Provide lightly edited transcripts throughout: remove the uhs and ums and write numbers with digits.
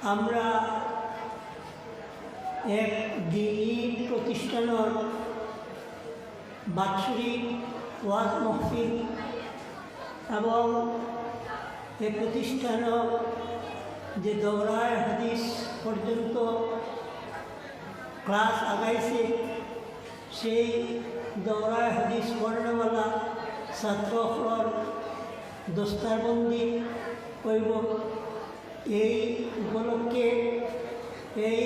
আমরা এক দিনী প্রতিষ্ঠানের বাৎসরিক ওয়াজ মাহফিল এবং এই প্রতিষ্ঠানের যে দৌরায় হাদিস পর্যন্ত ক্লাস আগাইছে সেই দৌরায় হাদিস পড়নেওয়ালা ছাত্রসকল দস্তারবন্দি করব। এই উপলক্ষে এই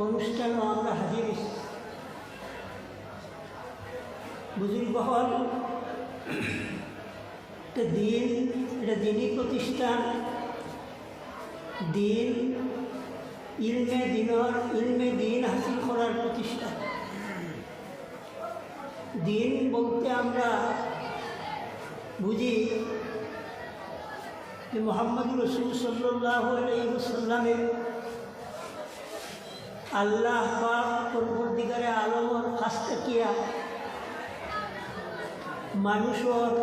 অনুষ্ঠানও আমরা হাজির বুজুর্গহল দিন, এটা দিনী প্রতিষ্ঠান, দিন ইলমে দিন হাসিল করার প্রতিষ্ঠান। দিন বলতে আমরা বুঝি যে মুহাম্মদ রাসূল সাল্লাল্লাহু আলাইহি ওয়াসাল্লামের আল্লাহ পাক পরবর্তীকারে আলমর কাছ থেকে মানুষের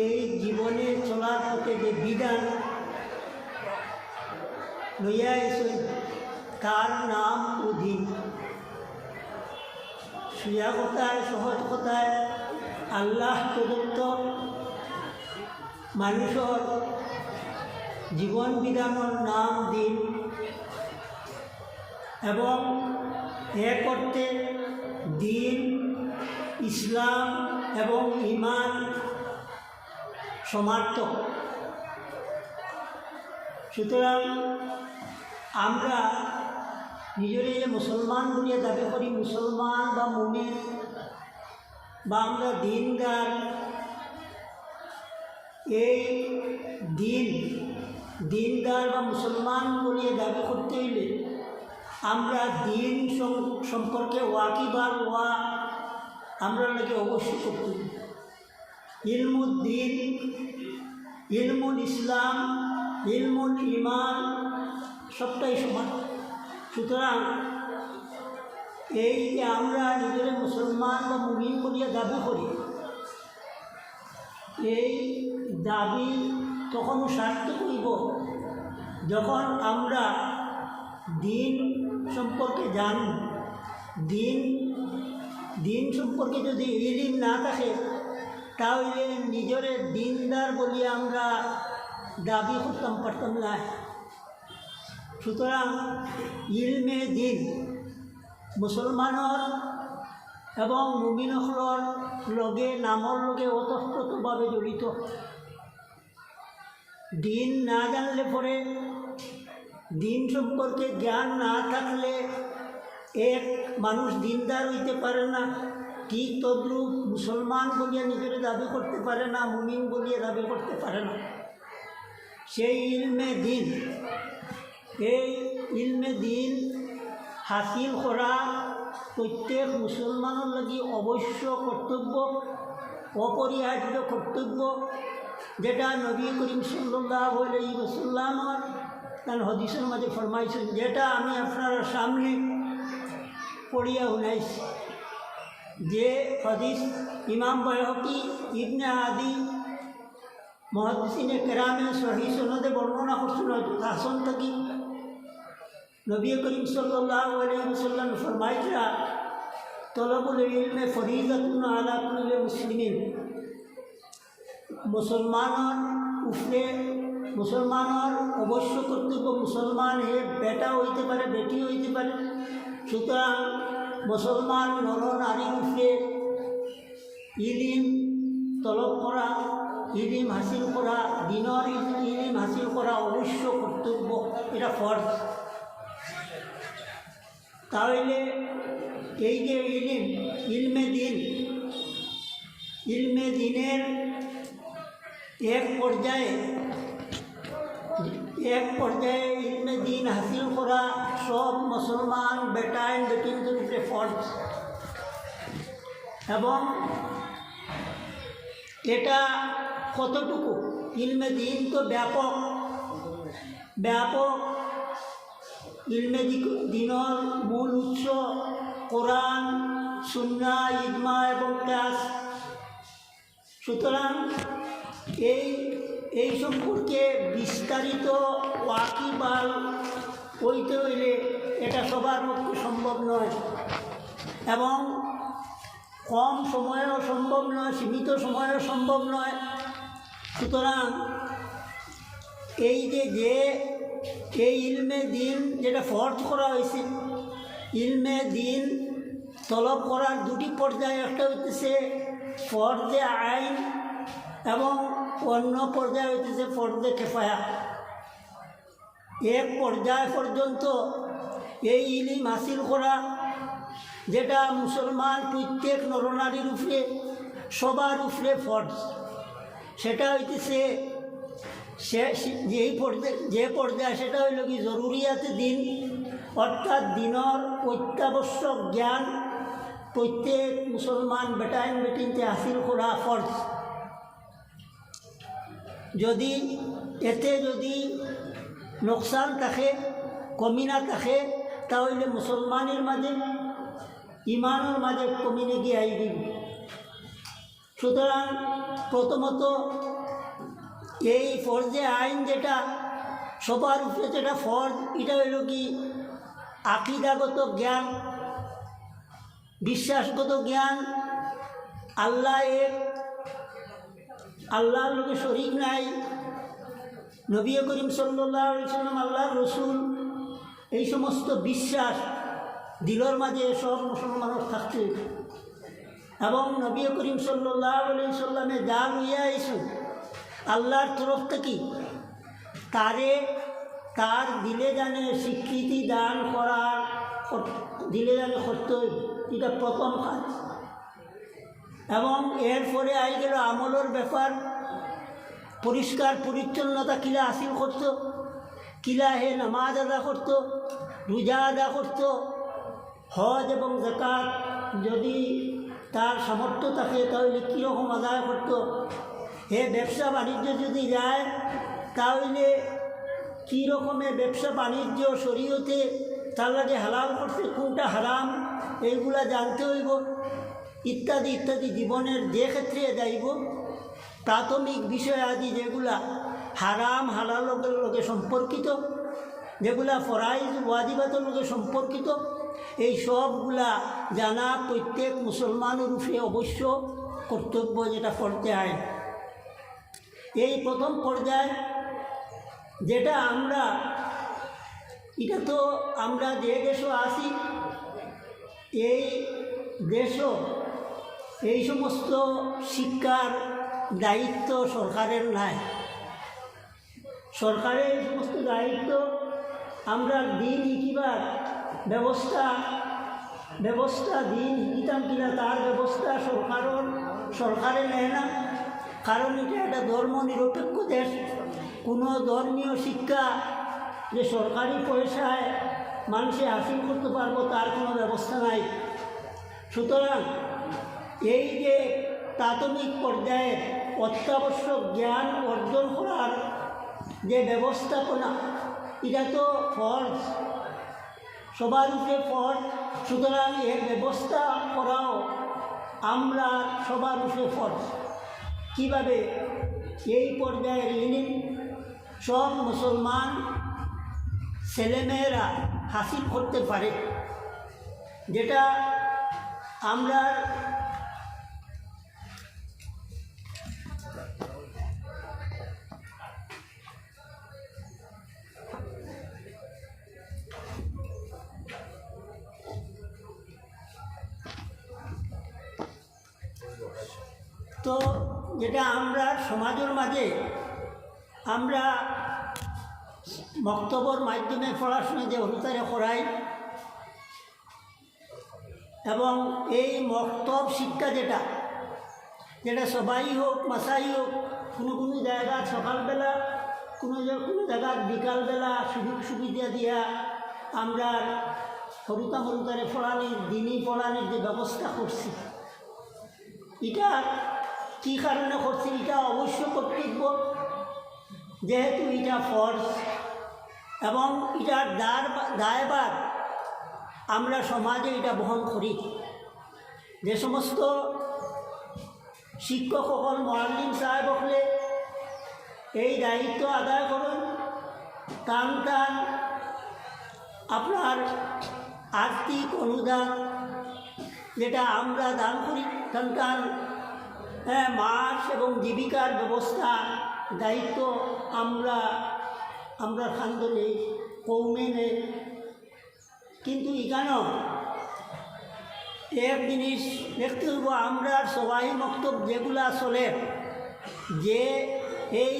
এই জীবনে চলার পথে যে বিধান লইয়া এসে তার নাম ও দিন। সোজা কথায়, সহজ কথায় আল্লাহ প্রদত্ত মানুষের জীবন বিধানের নাম দিন এবং এ করতে দিন, ইসলাম এবং ঈমান সমার্থক। সুতরাং আমরা নিজেরে যে মুসলমান বলিয়া দাবি করি, মুসলমান বা মুমিন বা আমরা দিনদার, এই দিনদার বা মুসলমান বলিয়া দাবি করতে হইলে আমরা দিন সম্পর্কে ওয়াকিবার ওয়া আমরা নাকি অবশ্যই করতে হবে। ইলমুল দিন, ইলমুল ইসলাম, ইলমুল ঈমান সবটাই সমান। সুতরাং এই যে আমরা নিজের মুসলমান বা মুমিন বলিয়া দাবি করি, এই দাবি তখন সার্থক হইব যখন আমরা দিন সম্পর্কে জানি। দিন সম্পর্কে যদি ইলম না থাকে তাহলে নিজের দিনদার বলি আমরা দাবি করতাম পারতাম না। সুতরাং ইলমে দিন মুসলমানের এবং মুমিনসকলের লগে নামর লগে ওতপ্রোতভাবে জড়িত। দিন না জানলে পরে, দিন সম্পর্কে জ্ঞান না থাকলে এক মানুষ দিনদার হইতে পারে না। ঠিক তদ্রূপ মুসলমান বলিয়া নিজের দাবি করতে পারে না, মুমিন বলিয়া দাবি করতে পারে না। সেই ইলমে দিন, এই ইলমে দিন হাসিল করা প্রত্যেক মুসলমানের লাগি অবশ্য কর্তব্য, অপরিহার্য কর্তব্য, যেটা নবী করিম সাল্লাল্লাহু আলাইহি ওয়াসাল্লামের তার হাদিসের মাঝে ফরমাইছেন, যেটা আমি আপনার সামনে পড়িয়া শুনাইছি। যে হাদিস ইমাম বাইহাকি, ইবনে আদি, মুহাদ্দিসিনে কেরামে সহিহ সনদে বর্ণনা করছিল হাসান থেকে। নবী করিম সাল্লাল্লাহু আলাইহি ওয়াসাল্লাম ফরমাইছিলা, তলবুল ইলমে ফরিজাতুন আলা কুল্লি মুসলিমিন। মুসলমানের অবশ্য কর্তব্য, মুসলমান বেটা হইতে পারে, বেটি হইতে পারে। সুতরাং মুসলমান নর নারীর উপরে ইলিম তলব করা, ইলিম হাসিল করা, দিনের ইলিম হাসিল করা অবশ্য কর্তব্য, এটা ফরজ। তাহলে এই যে ইলমে দিনের এক পর্যায়ে ইলমে দিন হাসিল করা সব মুসলমান বেটাইন বেটিনদের উপরে ফরজ। এবং এটা কতটুকু ইলমে দিন তো ব্যাপক। ইলমে দিনের মূল উৎস কোরআন, সুন্নাহ, ইজমা এবং কিয়াস। সুতরাং এই সম্পর্কে বিস্তারিত ওয়াকিবাল হইতে হইলে এটা সবার পক্ষে সম্ভব নয়, এবং কম সময়েও সম্ভব নয়, সীমিত সময়েও সম্ভব নয়। সুতরাং এই এই ইলমে দিন যেটা ফরজ করা হয়েছে, ইলমে দিন তলব করার দুটি পর্যায়, একটা হইতেছে ফরজে আইন এবং অন্য পর্যায়ে হইতেছে ফরজে কিফায়া। এক পর্যায় পর্যন্ত এই ইলম হাসিল করা, যেটা মুসলমান প্রত্যেক নরনারীর উপরে সবার উপরে ফরজ, সেটা হইতেছে যে পর্যায়ে সেটা হইল কি জরুরিয়াতে দিন, অর্থাৎ দিনের অত্যাবশ্যক জ্ঞান প্রত্যেক মুসলমান বেটাইন বেটিনতে হাসিল করা ফরজ। যদি নোকসান থাকে, কমিনা থাকে, তাহলে মুসলমানের মাঝে ইমানের মাঝে কমিনে গিয়ে আই দিব। সুতরাং প্রথমত এই ফরজে আইন যেটা সবার উপরে যেটা ফরজ, এটা হইল কি আকিদাগত জ্ঞান, বিশ্বাসগত জ্ঞান। আল্লাহ এক, আল্লাহর লোকে শরীক নাই, নবী করিম সাল্লাল্লাহু আলাইহি সাল্লাম আল্লাহর রসুল, এই সমস্ত বিশ্বাস দিলের মাঝে সব মুসলমানের থাকতে, এবং নবী করিম সাল্লাল্লাহু আলাইহি সাল্লামে যা লইয়া আইছেন আল্লাহর তরফ থেকে তার দিলে জানে স্বীকৃতি দান করার, দিলে জানে কর্তব্য, এটা প্রথম কাজ। এবং এরপরে আই গেল আমলের ব্যাপার, পরিষ্কার পরিচ্ছন্নতা কিলা হাসিল করত, কিলা হে নামাজ আদা করত, রোজা আদা করত, হজ এবং যাকাত যদি তার সামর্থ্য থাকে তাহলে কীরকম আদায় করত, হে ব্যবসা বাণিজ্য যদি যায় তাহলে কী রকমের ব্যবসা বাণিজ্য শরীয়তে তার লাগে হালাল করছে, কোনটা হারাম, এইগুলা জানতে হইব, ইত্যাদি ইত্যাদি। জীবনের যে ক্ষেত্রে যাইব প্রাথমিক বিষয় আদি যেগুলা হারাম হালালের লগে সম্পর্কিত, যেগুলা ফরাইজ ওয়াজিবাতের লগে সম্পর্কিত, এই সবগুলা জানা প্রত্যেক মুসলমানের উপরে অবশ্য কর্তব্য, যেটা ফরজে আইন। এই প্রথম পর্যায় যেটা এটা তো আমরা যে দেশও আসি, এই দেশও এই সমস্ত শিক্ষার দায়িত্ব সরকারের নাই। সরকারের এই সমস্ত দায়িত্ব আমরা দিন ইকিবার ব্যবস্থা দিন ইতাম কিনা তার ব্যবস্থা সরকারে নেয় না, কারণ এটা একটা ধর্ম নিরপেক্ষ দেশ। কোনো ধর্মীয় শিক্ষা যে সরকারি পয়সায় মানুষে হাসিল করতে পারবো তার কোনো ব্যবস্থা নাই। সুতরাং এই যে প্রাথমিক পর্যায়ে অত্যাবশ্যক জ্ঞান অর্জন করার যে ব্যবস্থাপনা, এটা তো ফরজ, সবার উপরে ফরজ। সুতরাং এর ব্যবস্থা করাও আমরা সবার উপরে ফরজ। কীভাবে এই পর্যায়ের ইলম সব মুসলমান ছেলেমেয়েরা হাসিল করতে পারে, যেটা আমরা সমাজের মাঝে আমরা বক্তব্যর মাধ্যমে পড়াশোনা যে অনুসারে করাই, এবং এই মক্তব শিক্ষা যেটা সবাই হোক মাসাই হোক, কোনো জায়গা সকালবেলা, কোনো জায়গা বিকালবেলা সুযোগ সুবিধা দিয়া আমরা হরুতারে পড়ানির দিনই পড়ানির যে ব্যবস্থা করছি, এটা কী কারণে করছি, এটা অবশ্য কর্তব্য, যেহেতু এটা ফরজ, এবং এটার দায়ভার আমরা সমাজে এটা বহন করি। যে সমস্ত শিক্ষক সকল মুআল্লিম সাহেব হলে এই দায়িত্ব আদায় করুন, টান টান আপনার আর্থিক অনুদান যেটা আমরা দান করি, টান টান মাস এবং জীবিকার ব্যবস্থা দায়িত্ব আমরা খান্দনে কৌমে নেই। কিন্তু এখানেও এক জিনিস দেখতে হইব, আমরা সবাই বক্তব্য যেগুলা চলে, যে এই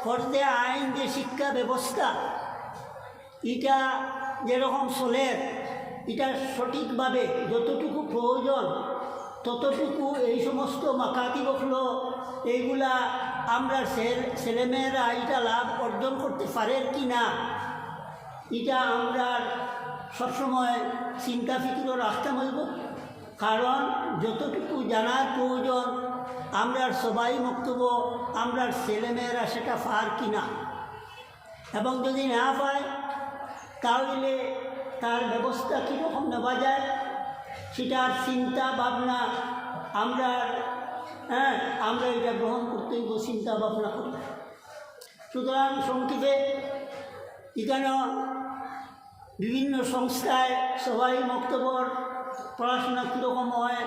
ফর্জে আইন যে শিক্ষা ব্যবস্থা এটা যেরকম চলে, এটা সঠিকভাবে যতটুকু প্রয়োজন ততটুকু এই সমস্ত মাকাতিব হলো এইগুলা আমরা ছেলেমেয়েরা এটা লাভ অর্জন করতে পারে কি না, এটা আমরা সবসময় চিন্তা ফিকির রাখতে হইব। কারণ যতটুকু জানার প্রয়োজন আমরা সবাই বক্তব্য আমরা ছেলেমেয়েরা সেটা পার কিনা, এবং যদি না পায় তাহলে তার ব্যবস্থা কীরকম নেওয়া যায় সেটার চিন্তা ভাবনা আমরা এটা গ্রহণ করতে হইব, চিন্তা ভাবনা করতে। সুতরাং সংক্ষেপে এখানেও বিভিন্ন সংস্থায় সবাই বক্তব্যর পড়াশোনা কীরকম হয়,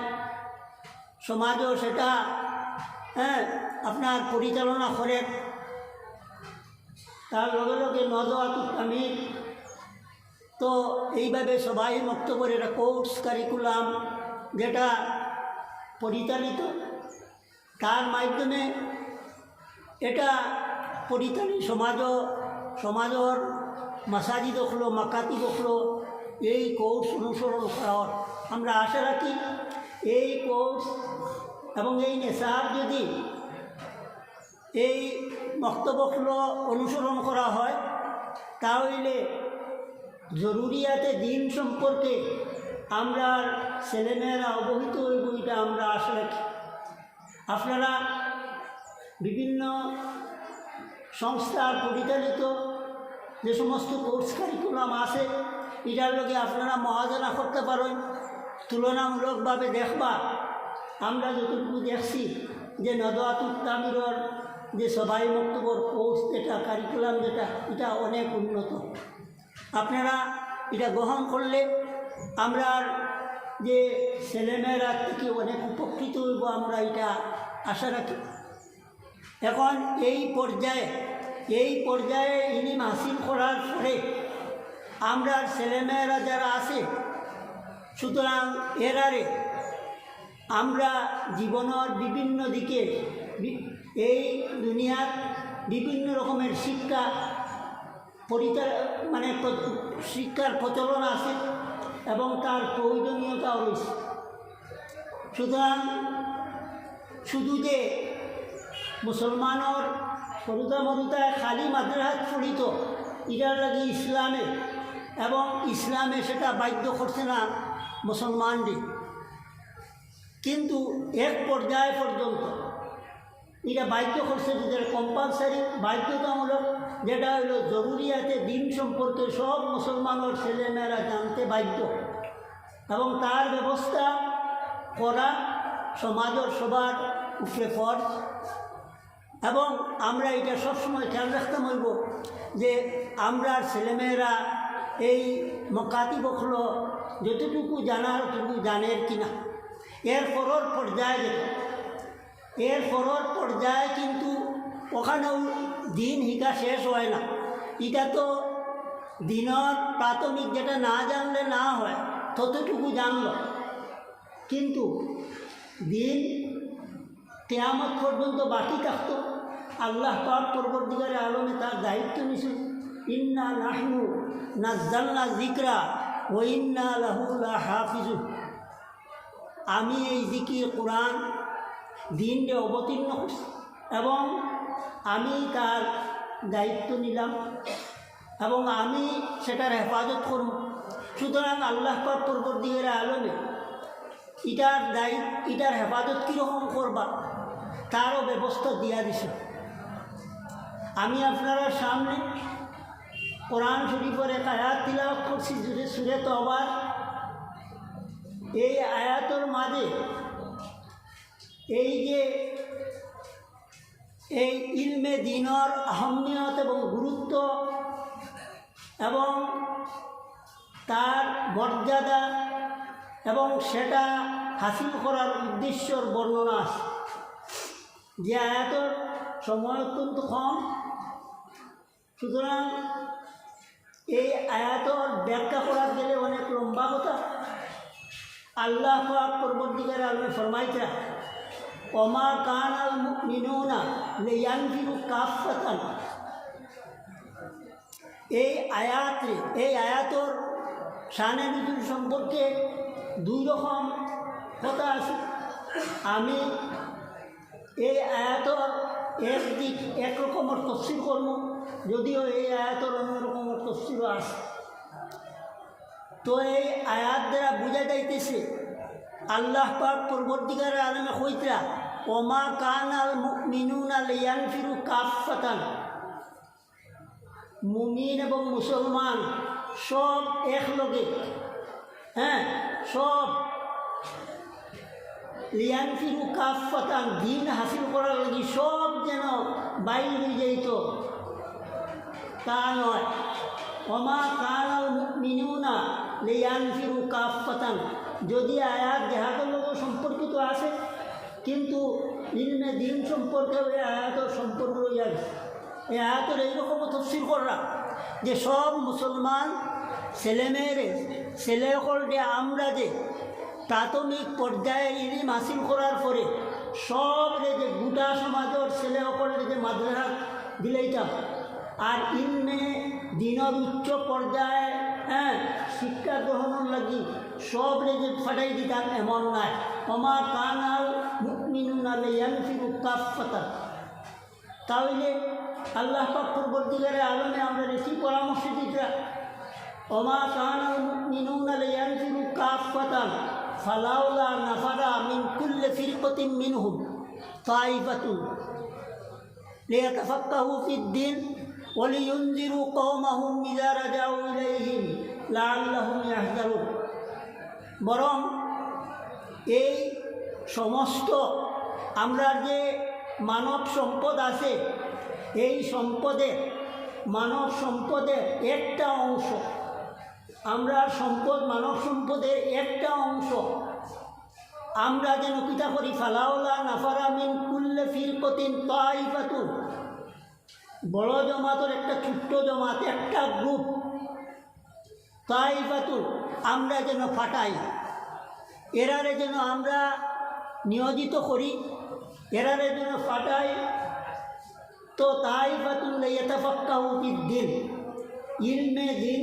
সমাজও সেটা আপনার পরিচালনা করে। তার লগে লগে নওদাতুল কামিল তো এইভাবে সবাই বক্তব্যের একটা কোর্স কারিকুলাম যেটা পরিচালিত, তার মাধ্যমে এটা পরিচালিত সমাজের মাসাজিদ হলো মাকাতিব হলো এই কোর্স অনুসরণ করার আমরা আশা রাখি। এই কোর্স এবং এই নেশার যদি এই বক্তব্যগুলো অনুসরণ করা হয় তাহলে জরুরিয়াতে দিন সম্পর্কে আমরা ছেলেমেয়েরা অবহিত হইব, এটা আমরা আশা রাখি। আপনারা বিভিন্ন সংস্থার পরিচালিত যে সমস্ত কোর্স কারিকুলাম আছে এটার লগে আপনারা মহাজনা করতে পারেন। তুলনামূলকভাবে দেখবা আমরা যতটুকু দেখছি যে নওদাতুল কামিলের যে সবাই বক্তব্যর কোর্স যেটা কারিকুলাম যেটা এটা অনেক উন্নত। আপনারা এটা গ্রহণ করলে আমরা যে ছেলেমেয়েরা থেকে অনেক উপকৃত হইব, আমরা এটা আশা রাখি। এখন এই পর্যায়ে ইলম হাসিল করার পরে আমরা ছেলেমেয়েরা যারা আছে, সুতরাং এরারে আমরা জীবনের বিভিন্ন দিকে এই দুনিয়ার বিভিন্ন রকমের শিক্ষার প্রচলন আছে এবং তার প্রয়োজনীয়তাও রয়েছে। সুতরাং শুধু যে মুসলমানের সরুতা মরুতায় খালি মাদ্রাসাত পড়িত এটার লাগে ইসলামে সেটা বাধ্য করছে না মুসলমানদের, কিন্তু এক পর্যায় পর্যন্ত এটা বাধ্য করছে, যেটা কম্পালসারি বাধ্যতামূলক, যেটা হলো জরুরিয়াতে দিন সম্পর্কে সব মুসলমানের ছেলেমেয়েরা জানতে বাধ্য এবং তার ব্যবস্থা করা সমাজের সবার উপরে ফরজ। এবং আমরা এটা সবসময় খেয়াল রাখতে হইব যে আমরা ছেলেমেয়েরা এই মকাতিবগুলো যতটুকু জানার ততটুকু জানের কিনা। এর পরের পর্যায়ে কিন্তু ওখানেও দিন শিক্ষা শেষ হয় না। এটা তো দিনের প্রাথমিক যেটা না জানলে না হয় ততটুকু জানল, কিন্তু দিন কিয়ামত পর্যন্ত বাকি থাকতো। আল্লাহ পাক পরবর্তীকারে আলমে তার দায়িত্ব নিয়েছেন, ইন্না নাহনু নাজ্জালনা যিকরা ওয়া ইন্না লাহু লাহাফিজুন। আমি এই জিকির কোরআন দিনকে অবতীর্ণ করছি এবং আমি তার দায়িত্ব নিলাম এবং আমি সেটার হেফাজত করব। সুতরাং আল্লাহ পাক পরবর্তীকারে আলমে এটার হেফাজত কীরকম করবা তারও ব্যবস্থা দিয়া দিছে। আমি আপনারা সামনে কোরআন শরীফের এক আয়াত তিলাওয়াত করছি, সূরা তওবার। এই আয়াতের মাঝে এই যে এই ইলমে দ্বীনের আহমিয়ত এবং গুরুত্ব এবং তার মর্যাদা এবং সেটা হাসিল করার উদ্দেশ্যর বর্ণনা আছে। যে আয়াতের সময় অত্যন্ত কম, সুতরাং এই আয়াতের ব্যাখ্যা করার গেলে অনেক লম্বা কথা। আল্লাহ পাক পরবর্তীকালে আলমে ফরমাইতা ওমা কানাল মুমিনুনা লিয়ানফিরু কাফাতান। এই আয়াতর শানে নুজুল সম্পর্কে দুই রকম কথা আছে। আমি এই আয়াতর এক রকমের তফসির করব, যদিও এই আয়াতর অন্য রকমের তফসিরও আছে। তো এই আয়াত দ্বারা বোঝা যাইতেছে আল্লাহ পাক পরবর্তীকালে আলমে কইতরা ওমা কানাল মুমিনুনা লিয়ানফিরু কাফাতান। মুমিন এবং মুসলমান সব একলগে, সব লিয়ানফিরু কাফাতান, দিন হাসিল করার লাগি সব যেন বাইর হয়ে যাইত, তা নয়। ওমা কানাল মুমিনুনা লিয়ানফিরু কাফাতান, যদি আয়াত দেহাতের লোক সম্পর্কিত আছে, কিন্তু ইলমে দিন সম্পর্কেও এই আয়াতের সম্পর্ক রয়ে গেছে। এই আয়াতের এইরকম তফসির করা যে সব মুসলমান ছেলেমেয়েরে ছেলেসকল যে আমরা যে প্রাথমিক পর্যায়ে ইলম হাসিল করার পরে সব যে গোটা সমাজের ছেলেসকলের যে মাদ্রাসা দিলেইতাম, আর ইলমে দিনের উচ্চ পর্যায়ে শিক্ষা গ্রহণের লাগি সব যে ফাটাই দিতাম এমন নাই। ওমা কানাল মুমিনুনা লিয়ানফিরু কাফাতান। তাহলে আল্লাহ পাক পরবর্তীকালে আলমে আমরা কি পরামর্শ দিতা ওমা কানাল মুমিনুনা লিয়ানফিরু কাফাতান ফালাউলা নাফারা মিন কুল্লি ফিরকাতিন মিনহুম তাইফাতুন লিয়াতাফাক্কাহু ফিদ-দ্বীন ওয়া লিয়ুনযিরু কওমাহুম ইযা রাজাউ ইলাইহিম লাআল্লাহুম ইয়াহযারুন। বরং এই সমস্ত আমরা যে মানব সম্পদ আছে, এই মানব সম্পদের একটা অংশ, আমরা মানব সম্পদের একটা অংশ আমরা যেন কিতা করি ফালাউলা নাফারা মিন কুল্লি ফিরকাতিন তাইফাতুন, বড় জমাতের একটা ছোট্ট জমাত, একটা গ্রুপ, তাইফাতুন আমরা যেন ফাটাই, এরারে যেন আমরা নিয়োজিত করি, এরারে যেন ফাটাই। তো তাইফাতুন লিয়াতাফাক্কাহু ফিদ-দ্বীন, ইলমে দিন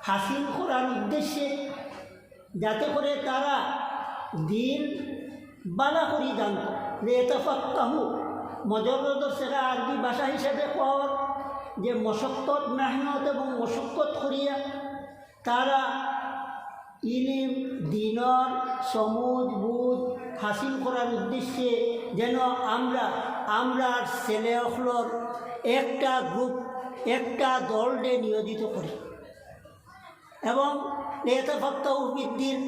হাসিল করার উদ্দেশ্যে, যাতে করে তারা দিন বালা করি জানত। লিয়াতাফাক্কাহু মজরুদর সেরা আরবি ভাষা হিসেবে কর যে মশক্কত মেহনত এবং মশক্কত করিয়া তারা ইলিম দিনর সমুজ বুঝ হাসিল করার উদ্দেশ্যে যেন আমরা ছেলেসকলর একটা গ্রুপ, একটা দলকে নিয়োজিত করি। এবং লিয়াতাফাক্কাহু ফিদ-দ্বীন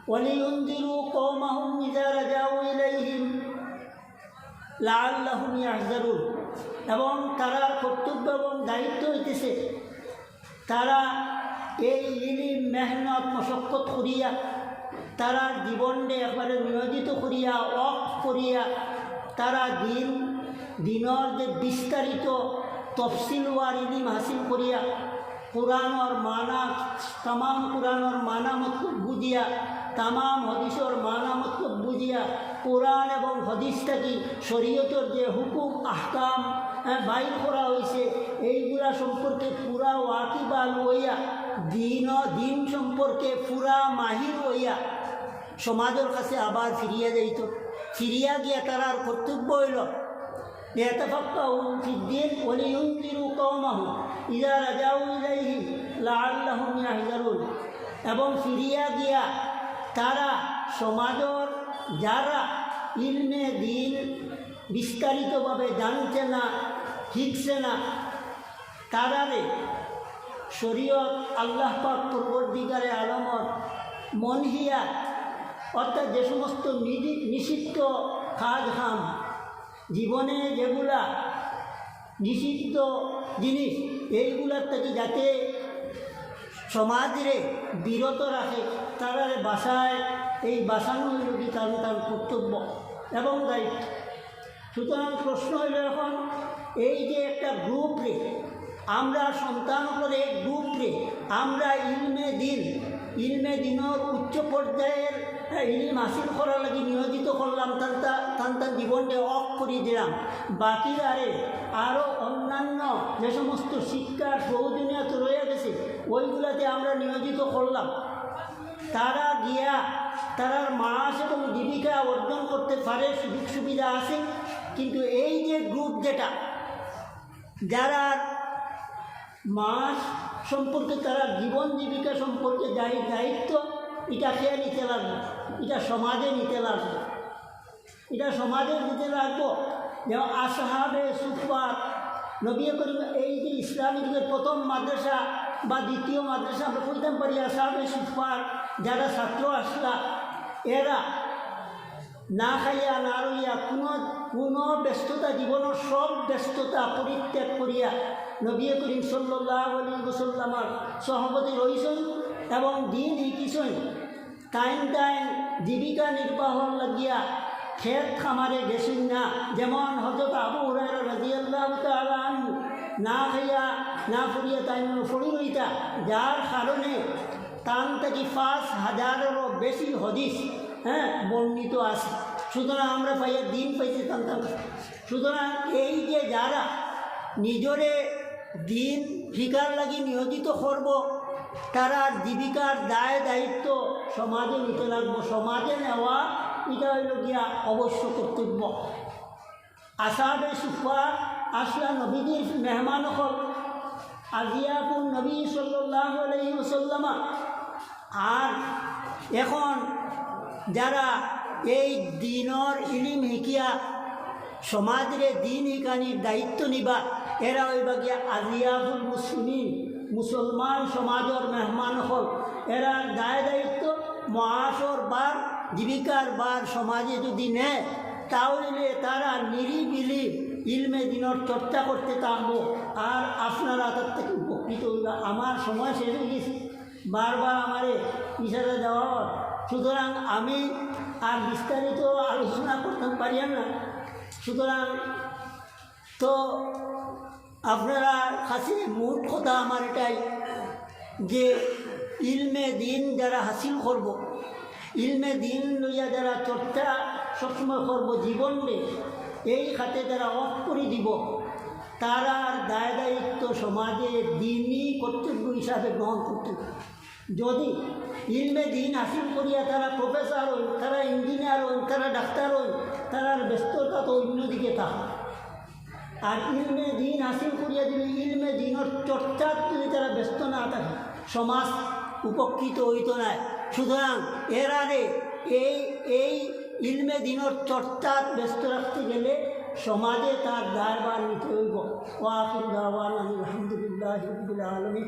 ওয়া লিয়ুনযিরু কওমাহুম ইযা রাজাউ ইলাইহিম লাআল্লাহুম ইয়াহযারুন। এবং তারা কর্তব্য এবং দায়িত্ব হইতেছে তারা এই ইলিম মেহনত মশক্কত করিয়া তারা জীবনকে একবারে নিয়োজিত করিয়া ওয়াক্ফ করিয়া তারা দিনের যে বিস্তারিত তফসিলওয়ার ইলিম হাসিল করিয়া কুরআনের মানা, তামাম কুরআনের মানা মতলব বুঝিয়া, তামাম হদিসের মানা মতলব বুঝিয়া, কুরআন এবং হদিস থাকি শরীয়তের যে হুকুম আহকাম বাইর করা হয়েছে এইগুলা সম্পর্কে পুরা ওয়াকিবাল হইয়া, দিন সম্পর্কে পুরা মাহির হইয়া সমাজের কাছে আবার ফিরিয়া যাইত। ফিরিয়া গিয়া তারার কর্তব্য হইল লিয়াতাফাক্কাহু ফিদ-দ্বীন ওয়া লিয়ুনযিরু কওমাহুম ইযা রাজাউ ইলাইহিম লাআল্লাহুম ইয়াহযারুন। এবং ফিরিয়া গিয়া তারা সমাজের যারা ইলমে দিন বিস্তারিতভাবে জানছে না, শিখছে না, তারারে শরীয়ত আল্লাহ পাক পরবর্তীকালে আলমর মনহিয়া অর্থাৎ যে সমস্ত নিষিদ্ধ কাজ কাম জীবনে যেগুলা নিষিদ্ধ জিনিস এইগুলার থেকে যাতে সমাজরে বিরত রাখে, তারা বাসায় এই বাসানো হইল কি তার কর্তব্য এবং দায়িত্ব। সুতরাং প্রশ্ন হইল এখন এই যে একটা গ্রুপ রে আমরা সন্তান করে গ্রুপ রে আমরা ইলমে দিনের উচ্চ পর্যায়ের ইলম হাসিল করার লাগি নিয়োজিত করলাম, তার জীবনকে অফ করে দিলাম। বাকিরারে আরও অন্যান্য যে সমস্ত শিক্ষার প্রয়োজনীয়ত রয়ে গেছে ওইগুলাতে আমরা নিয়োজিত করলাম। তারা গিয়া তারার মাস এবং জীবিকা অর্জন করতে পারে, সুযোগ সুবিধা আছে। কিন্তু এই যে গ্রুপ যেটা যারা মাস সম্পর্কে তারা জীবন জীবিকা সম্পর্কে দায়িত্ব এটা খেয়ে নিতে লাগবে, এটা সমাজে নিতে লাগবে, এটা সমাজে নিতে লাগবো। যেমন আসহাবে সুফার নবী করিম এই যে ইসলামী যুগের প্রথম মাদ্রাসা বা দ্বিতীয় মাদ্রাসা আমরা বলতে পারি আসহাবে সুফার যারা ছাত্র আসলা এরা না খাইয়া না রইয়া কোনো ব্যস্ততা জীবনের সব ব্যস্ততা পরিত্যাগ করিয়া নবী করিম সাল্লাল্লাহু আলাইহি ওয়াসাল্লামের সহবতে রইছেন এবং দিন শিখিছেন। টাইম জীবিকা নির্বাহন লাগিয়া ক্ষেত খামারে গেছেন না। যেমন হযরত আবু হুরায়রা রাদিয়াল্লাহু তাআলা আনহু না খাইয়া না পড়িয়া তাই পড়ি রইতা, যার কারণে তান থেকে ৫,০০০-এরও বেশি হদিস বর্ণিত আছে। সুতরাং আমরা পাইয়া দিন পাইতে টানতাম। সুতরাং এই যে যারা নিজরে দিন শিকার লাগি নিয়োজিত করব, তারা জীবিকার দায়িত্ব সমাজে নিতে লাগবো। সমাজে নেওয়া এটা হইল গিয়া অবশ্য কর্তব্য। আসহাবে সুফা আসলা নবীজির মেহমান হল আজিয়াকুন নবী সাল্লাল্লাহু আলাইহি ওয়াসাল্লাম। আর এখন যারা এই দিনের ইলিম শিকিয়া সমাজরে দিন শিকানির দায়িত্ব নিবা, এরা হইবা গিয়া আজিয়াবুল মুসলিমিন, মুসলমান সমাজের মেহমান হল। এরা দায়িত্ব মহাসর বার জীবিকার বার সমাজে যদি নেয় তাহলে তারা নিরিবিলি ইলমে দিনের চর্চা করতে থাকবো। আর আপনারা তার থেকে উপকৃত হইবা। আমার সময় শেষ হয়ে গেছে, বারবার আমারে ইশারা দেওয়া। সুতরাং আমি আর বিস্তারিত আলোচনা করতে পারি না। সুতরাং তো আপনারা কাছে মূল কথা আমার এটাই যে ইলমে দিন যারা হাসিল করব, ইলমে দিন লইয়া যারা চর্চা সবসময় করব জীবনে, এই খাতে যারা অফ করে দিব, তারা দায়িত্ব সমাজে দিনই কর্তব্য হিসাবে গ্রহণ করতে। যদি ইলমে দিন হাসিল করিয়া তারা প্রফেসর হন, তারা ইঞ্জিনিয়ার হন, তারা ডাক্তার হন, তারার ব্যস্ততা তো অন্যদিকে থাকে। আর ইলমে দিন হাসিল করিয়া যদি ইলমে দিনের চর্চার যদি তারা ব্যস্ত না থাকে, সমাজ উপকৃত হইত না। সুতরাং এরারে এই ইলমে দিনের চর্চার ব্যস্ত রাখতে গেলে সমাজে তার দায়ভার নিতে হইব। ওয়া আখিরু দাওয়ানা আলহামদুলিল্লাহি রাব্বিল আলামিন।